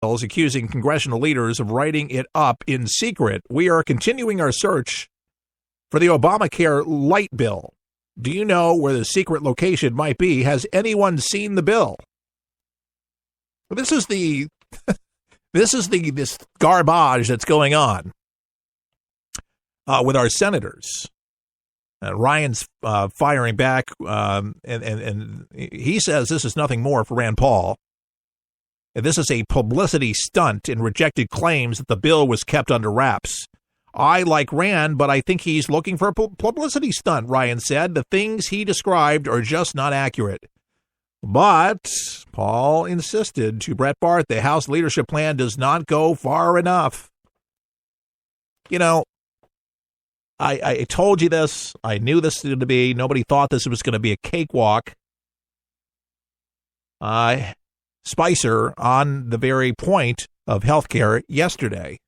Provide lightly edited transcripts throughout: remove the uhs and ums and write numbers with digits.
accusing congressional leaders of writing it up in secret. We are continuing our search for the Obamacare light bill. Do you know where the secret location might be? Has anyone seen the bill? This is this garbage that's going on with our senators. Ryan's firing back, and he says this is nothing more for Rand Paul. This is a publicity stunt and rejected claims that the bill was kept under wraps. I like Rand, but I think he's looking for a publicity stunt, Ryan said. The things he described are just not accurate. But Paul insisted to Brett Bart the House leadership plan does not go far enough. You know, I told you this. I knew this was going to be. Nobody thought this was going to be a cakewalk. Spicer on the very point of healthcare yesterday.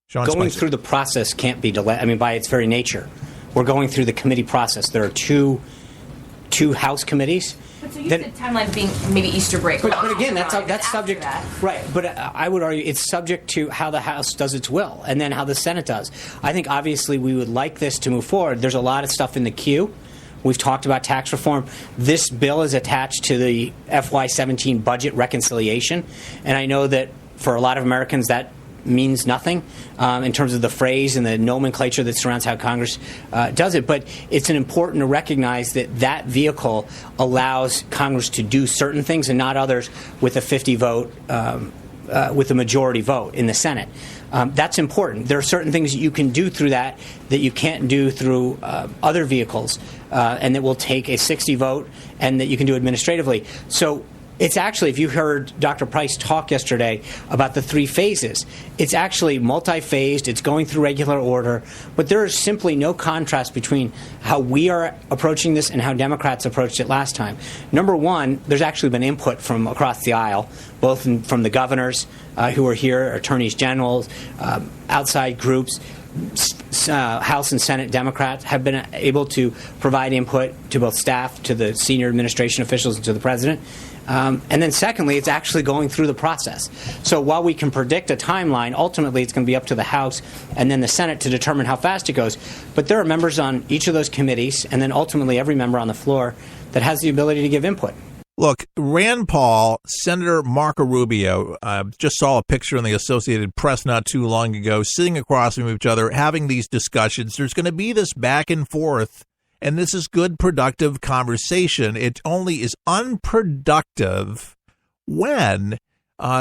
Sean Going Spicer. through the process can't be delayed. I mean, by its very nature, we're going through the committee process. There are two House committees. But so you said timeline being maybe Easter break. But again, that's subject. Right. But I would argue it's subject to how the House does its will and then how the Senate does. I think obviously we would like this to move forward. There's a lot of stuff in the queue. We've talked about tax reform. This bill is attached to the FY17 budget reconciliation. And I know that for a lot of Americans that means nothing in terms of the phrase and the nomenclature that surrounds how Congress does it. But it's important to recognize that that vehicle allows Congress to do certain things and not others with a 50 vote, with a majority vote in the Senate. That's important. There are certain things that you can do through that you can't do through other vehicles, and that will take a 60 vote and that you can do administratively. So it's actually, if you heard Dr. Price talk yesterday about the three phases, it's actually multi-phased. It's going through regular order. But there is simply no contrast between how we are approaching this and how Democrats approached it last time. Number one, there's actually been input from across the aisle, both from the governors who are here, attorneys general, outside groups. House and Senate Democrats have been able to provide input to both staff, to the senior administration officials, and to the president. And then secondly, it's actually going through the process. So while we can predict a timeline, ultimately it's going to be up to the House and then the Senate to determine how fast it goes. But there are members on each of those committees and then ultimately every member on the floor that has the ability to give input. Look, Rand Paul, Senator Marco Rubio, just saw a picture in the Associated Press not too long ago, sitting across from each other, having these discussions. There's going to be this back and forth, and this is good, productive conversation. It only is unproductive when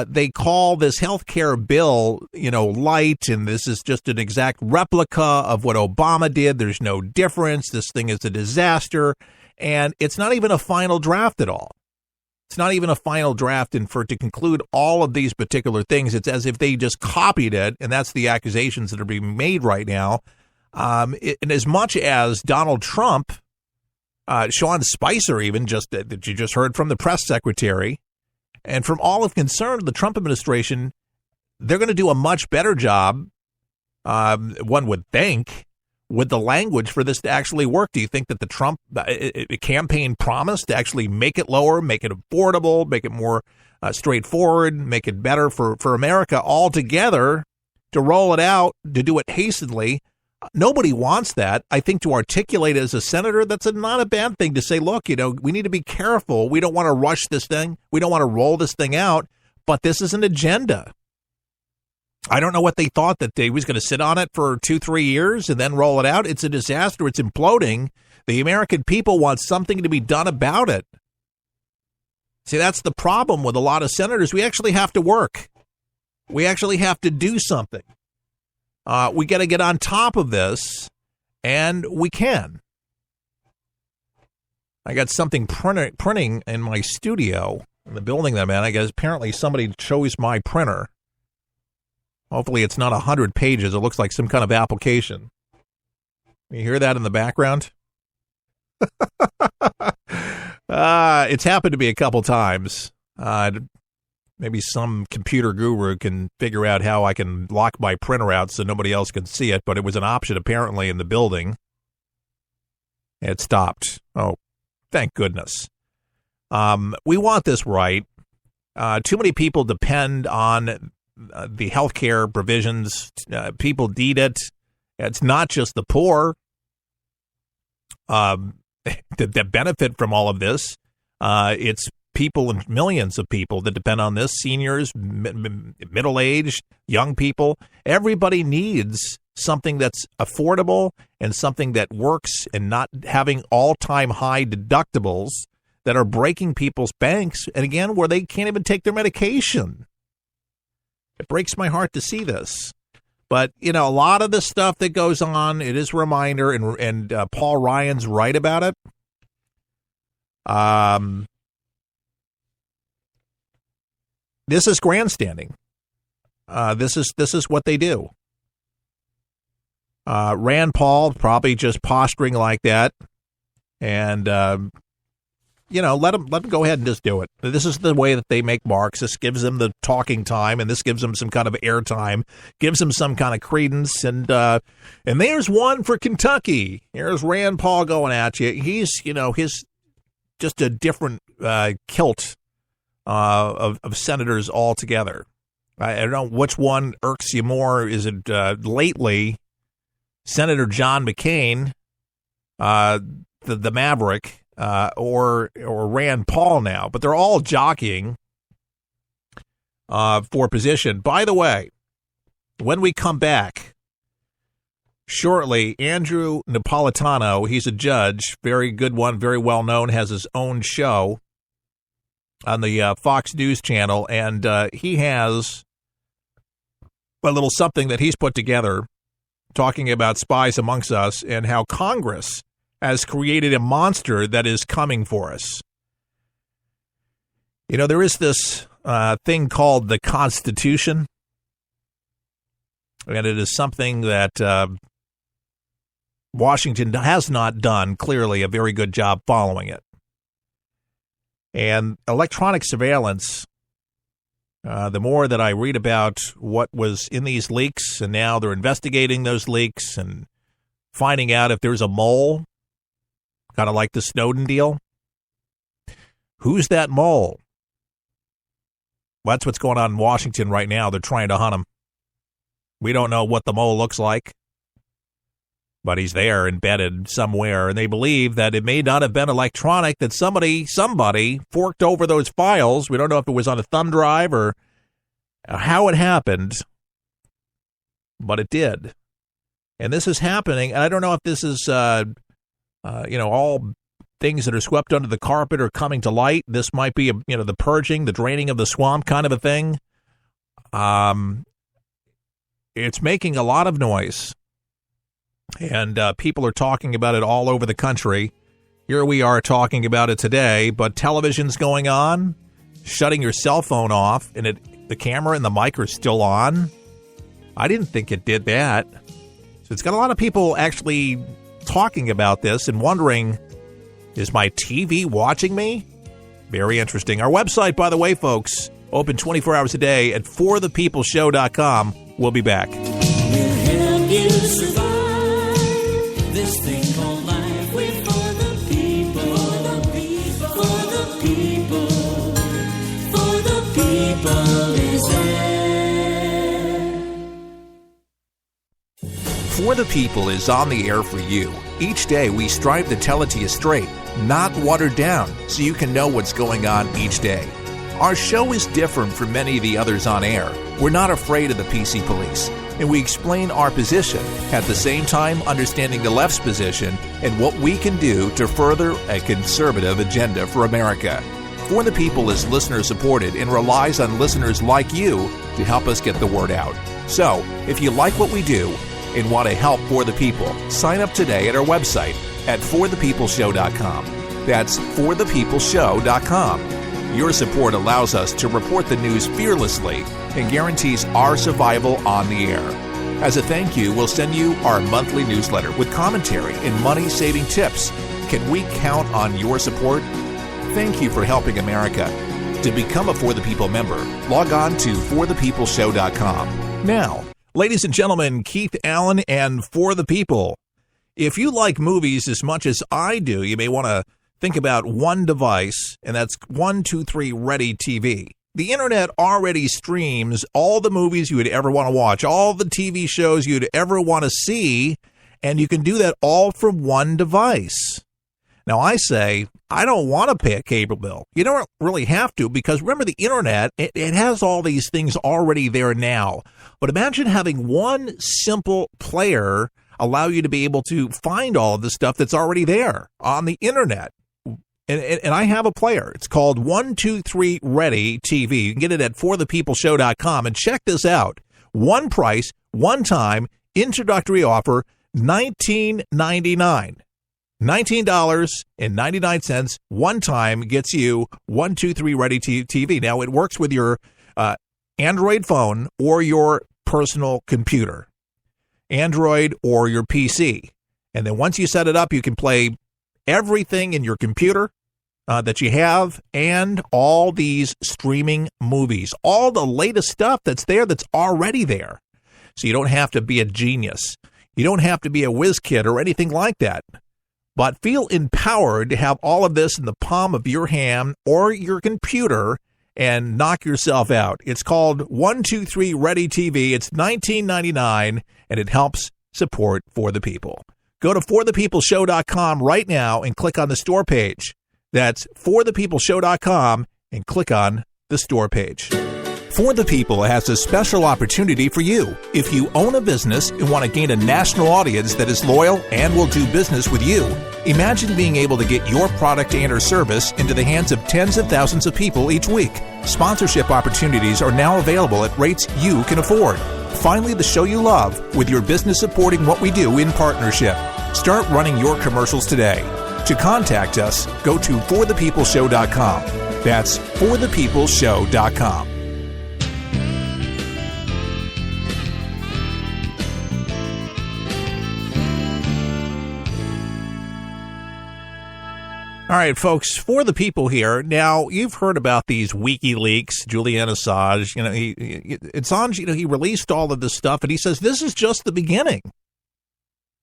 they call this health care bill, light, and this is just an exact replica of what Obama did. There's no difference. This thing is a disaster, and it's not even a final draft at all. It's not even a final draft, and for it to conclude all of these particular things, it's as if they just copied it, and that's the accusations that are being made right now. And as much as Donald Trump, Sean Spicer even, that you just heard from the press secretary, and from all of concerned, the Trump administration, they're going to do a much better job, one would think, with the language for this to actually work. Do you think that the Trump campaign promised to actually make it lower, make it affordable, make it more straightforward, make it better for America altogether, to roll it out, to do it hastily? Nobody wants that. I think to articulate as a senator, that's not a bad thing to say, look, we need to be careful. We don't want to rush this thing. We don't want to roll this thing out, but this is an agenda. I don't know what they thought, that they was going to sit on it for 2-3 years and then roll it out. It's a disaster. It's imploding. The American people want something to be done about it. See, that's the problem with a lot of senators. We actually have to work. We actually have to do something. We got to get on top of this, and we can. I got something printing in my studio, in the building that I'm in. I guess apparently somebody chose my printer. Hopefully it's not 100 pages. It looks like some kind of application. You hear that in the background? It's happened to me a couple times. Maybe some computer guru can figure out how I can lock my printer out so nobody else can see it, but it was an option apparently in the building. It stopped. Oh, thank goodness. We want this right. Too many people depend on the healthcare provisions. People need it. It's not just the poor that benefit from all of this. It's people, and millions of people that depend on this, seniors, middle-aged, young people. Everybody needs something that's affordable and something that works, and not having all-time high deductibles that are breaking people's banks, and again, where they can't even take their medication. It breaks my heart to see this. But, a lot of the stuff that goes on, it is a reminder, and Paul Ryan's right about it. This is grandstanding. This is what they do. Rand Paul probably just posturing like that, and let them go ahead and just do it. This is the way that they make marks. This gives them the talking time, and this gives them some kind of airtime, gives them some kind of credence. And there's one for Kentucky. Here's Rand Paul going at you. He's his just a different kilt of senators altogether. I don't know which one irks you more. Is it lately Senator John McCain, the Maverick? Or Rand Paul now, but they're all jockeying for position. By the way, when we come back shortly, Andrew Napolitano, he's a judge, very good one, very well known, has his own show on the Fox News channel, and he has a little something that he's put together talking about spies amongst us and how Congress has created a monster that is coming for us. There is this thing called the Constitution, and it is something that Washington has not done, clearly, a very good job following it. And electronic surveillance, the more that I read about what was in these leaks, and now they're investigating those leaks and finding out if there's a mole, kind of like the Snowden deal. Who's that mole? Well, that's what's going on in Washington right now. They're trying to hunt him. We don't know what the mole looks like, but he's there embedded somewhere, and they believe that it may not have been electronic, that somebody forked over those files. We don't know if it was on a thumb drive or how it happened, but it did. And this is happening, and I don't know if this is all things that are swept under the carpet are coming to light. This might be, the purging, the draining of the swamp kind of a thing. It's making a lot of noise, and people are talking about it all over the country. Here we are talking about it today, but television's going on, shutting your cell phone off, and the camera and the mic are still on. I didn't think it did that. So it's got a lot of people actually talking about this and wondering, is my TV watching me? Very interesting. Our website, by the way, folks, open 24 hours a day at forthepeopleshow.com. We'll be back. We'll help you survive this thing called life. We're for the people, for the people, for the people, for the people is there. For the People is on the air for you. Each day we strive to tell it to you straight, not watered down, so you can know what's going on each day. Our show is different from many of the others on air. We're not afraid of the PC police, and we explain our position, at the same time understanding the left's position and what we can do to further a conservative agenda for America. For the People is listener-supported and relies on listeners like you to help us get the word out. So, if you like what we do and want to help For the People, sign up today at our website at forthepeopleshow.com. That's forthepeopleshow.com. Your support allows us to report the news fearlessly and guarantees our survival on the air. As a thank you, we'll send you our monthly newsletter with commentary and money-saving tips. Can we count on your support? Thank you for helping America. To become a For the People member, log on to forthepeopleshow.com. Now, ladies and gentlemen, Keith Allen and For the People. If you like movies as much as I do, you may want to think about one device, and that's 123 Ready TV. The internet already streams all the movies you would ever want to watch, all the TV shows you'd ever want to see, and you can do that all from one device. Now, I say, I don't want to pay a cable bill. You don't really have to, because remember, the internet, it has all these things already there now. But imagine having one simple player allow you to be able to find all of the stuff that's already there on the internet. And I have a player. It's called 123 Ready TV. You can get it at forthepeopleshow.com. And check this out. One price, one time, introductory offer, $19.99. $19.99 one time gets you 123 Ready TV. Now, it works with your Android phone or your personal computer, Android or your PC. And then once you set it up, you can play everything in your computer that you have and all these streaming movies, all the latest stuff that's there that's already there. So you don't have to be a genius. You don't have to be a whiz kid or anything like that. But feel empowered to have all of this in the palm of your hand or your computer and knock yourself out. It's called 123 Ready TV. It's $19.99, and it helps support For the People. Go to forthepeopleshow.com right now and click on the store page. That's forthepeopleshow.com and click on the store page. For the People has a special opportunity for you. If you own a business and want to gain a national audience that is loyal and will do business with you, imagine being able to get your product and or service into the hands of tens of thousands of people each week. Sponsorship opportunities are now available at rates you can afford. Finally, the show you love, with your business supporting what we do in partnership. Start running your commercials today. To contact us, go to forthepeopleshow.com. That's forthepeopleshow.com. All right, folks, For the People here. Now, you've heard about these WikiLeaks, Julian Assange. Assange, he released all of this stuff, and he says this is just the beginning.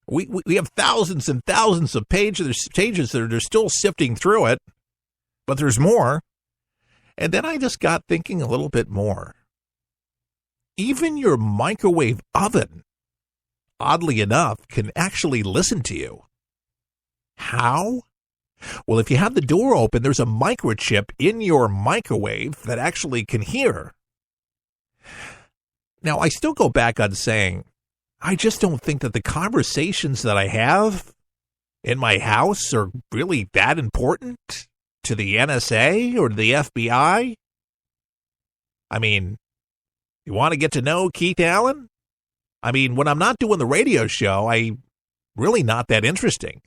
We have thousands and thousands of pages that are still sifting through it, but there's more. And then I just got thinking a little bit more. Even your microwave oven, oddly enough, can actually listen to you. How? Well, if you have the door open, there's a microchip in your microwave that actually can hear. Now, I still go back on saying, I just don't think that the conversations that I have in my house are really that important to the NSA or to the FBI. I mean, you want to get to know Keith Allen? I mean, when I'm not doing the radio show, I'm really not that interesting.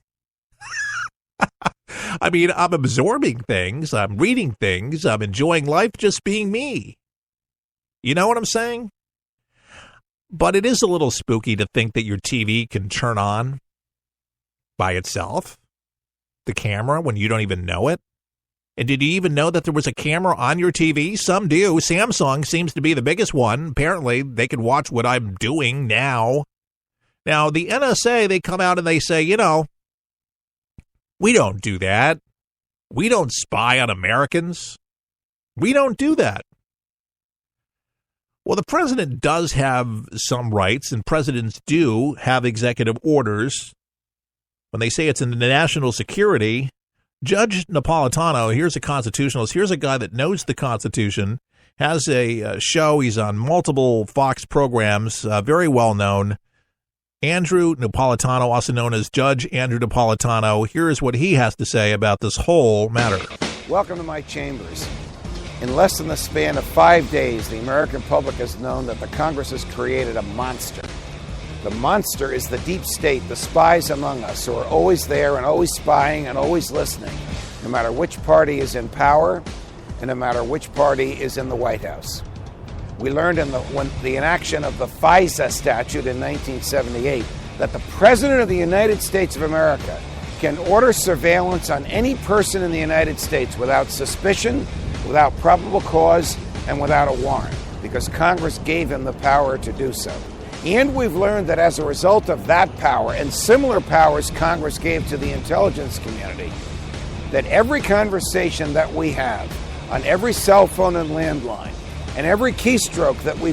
I mean, I'm absorbing things, I'm reading things, I'm enjoying life just being me. You know what I'm saying? But it is a little spooky to think that your TV can turn on by itself, the camera, when you don't even know it. And did you even know that there was a camera on your TV? Some do. Samsung seems to be the biggest one. Apparently, they can watch what I'm doing now. Now, the NSA, they come out and they say, we don't do that. We don't spy on Americans. We don't do that. Well, the president does have some rights, and presidents do have executive orders. When they say it's in the national security, Judge Napolitano, here's a constitutionalist, here's a guy that knows the Constitution, has a show, he's on multiple Fox programs, very well known. Andrew Napolitano, also known as Judge Andrew Napolitano. Here's what he has to say about this whole matter. Welcome to my chambers. In less than the span of 5 days, the American public has known that the Congress has created a monster. The monster is the deep state, the spies among us who are always there and always spying and always listening, no matter which party is in power and no matter which party is in the White House. We learned in the enaction of the FISA statute in 1978 that the President of the United States of America can order surveillance on any person in the United States without suspicion, without probable cause, and without a warrant, because Congress gave him the power to do so. And we've learned that as a result of that power and similar powers Congress gave to the intelligence community, that every conversation that we have on every cell phone and landline, and every keystroke that we